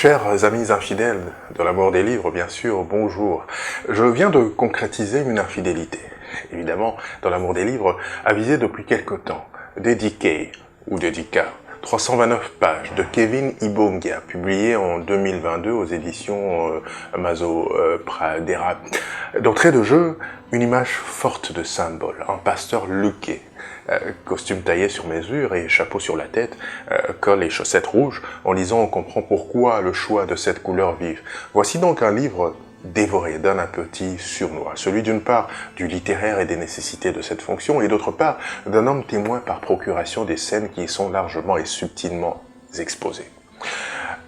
Chers amis infidèles de l'amour des livres, bien sûr, bonjour. Je viens de concrétiser une infidélité. Évidemment, dans l'amour des livres, avisé depuis quelque temps. Dédiqué, ou Dédica, 329 pages de Kevin Ibongia, publié en 2022 aux éditions Mazo Pradera. D'entrée de jeu, une image forte de symbole, un pasteur luqué, costume taillé sur mesure et chapeau sur la tête, col et chaussettes rouges. En lisant, on comprend pourquoi le choix de cette couleur vive. Voici donc un livre dévoré d'un appétit surnois, celui d'une part du littéraire et des nécessités de cette fonction, et d'autre part d'un homme témoin par procuration des scènes qui y sont largement et subtilement exposées.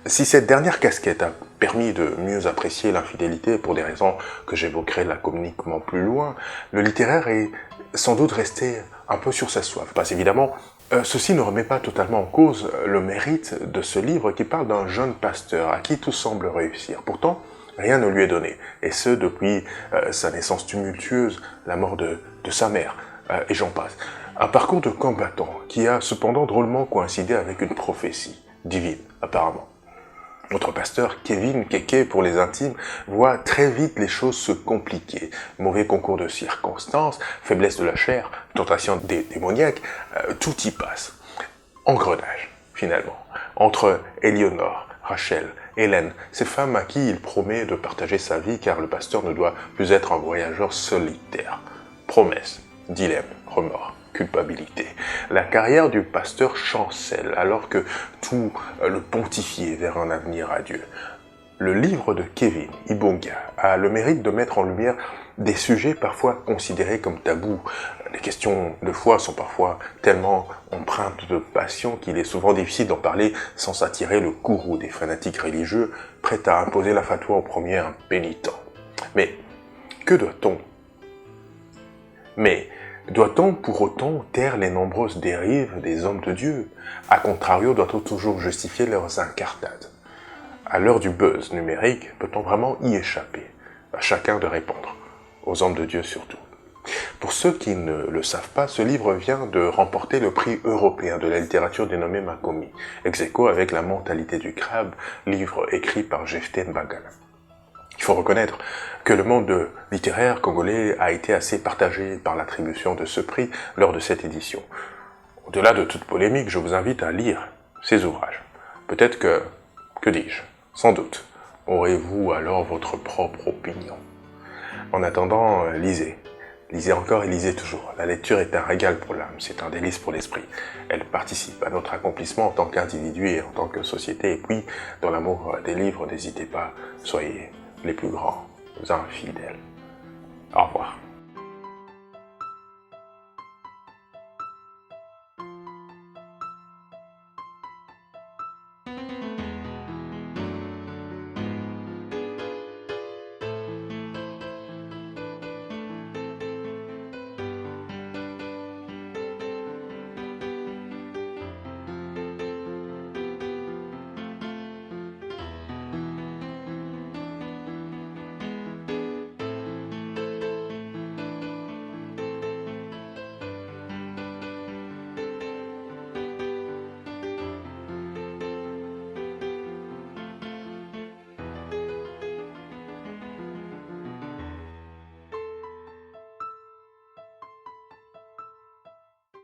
Si cette dernière casquette a permis de mieux apprécier l'infidélité pour des raisons que j'évoquerai laconiquement plus loin, le littéraire est sans doute resté un peu sur sa soif. Parce évidemment, ceci ne remet pas totalement en cause le mérite de ce livre qui parle d'un jeune pasteur à qui tout semble réussir. Pourtant, rien ne lui est donné, et ce depuis sa naissance tumultueuse, la mort de sa mère, et j'en passe. Un parcours de combattant qui a cependant drôlement coïncidé avec une prophétie divine, apparemment. Notre pasteur, Kevin Keke pour les intimes, voit très vite les choses se compliquer. Mauvais concours de circonstances, faiblesse de la chair, tentation démoniaque, tout y passe. Engrenage, finalement, entre Éléonore, Rachel, Hélène, ces femmes à qui il promet de partager sa vie car le pasteur ne doit plus être un voyageur solitaire. Promesse, dilemme, remords, culpabilité. La carrière du pasteur chancelle alors que tout le pontifiait vers un avenir radieux. Le livre de Kevin Ibongia a le mérite de mettre en lumière des sujets parfois considérés comme tabous. Les questions de foi sont parfois tellement empreintes de passion qu'il est souvent difficile d'en parler sans attirer le courroux des fanatiques religieux prêts à imposer la fatwa au premier impénitent. Mais que doit-on Doit-on pour autant taire les nombreuses dérives des hommes de Dieu? A contrario, doit-on toujours justifier leurs incartades? À l'heure du buzz numérique, peut-on vraiment y échapper? À chacun de répondre, aux hommes de Dieu surtout. Pour ceux qui ne le savent pas, ce livre vient de remporter le prix européen de la littérature dénommé Makomi, ex aequo avec La mentalité du crabe, livre écrit par Jephté Mbagala. Il faut reconnaître que le monde littéraire congolais a été assez partagé par l'attribution de ce prix lors de cette édition. Au-delà de toute polémique, je vous invite à lire ces ouvrages. Peut-être que dis-je, sans doute, aurez-vous alors votre propre opinion. En attendant, lisez. Lisez encore et lisez toujours. La lecture est un régal pour l'âme, c'est un délice pour l'esprit. Elle participe à notre accomplissement en tant qu'individu et en tant que société. Et puis, dans l'amour des livres, n'hésitez pas, soyez les plus grands infidèles. Au revoir.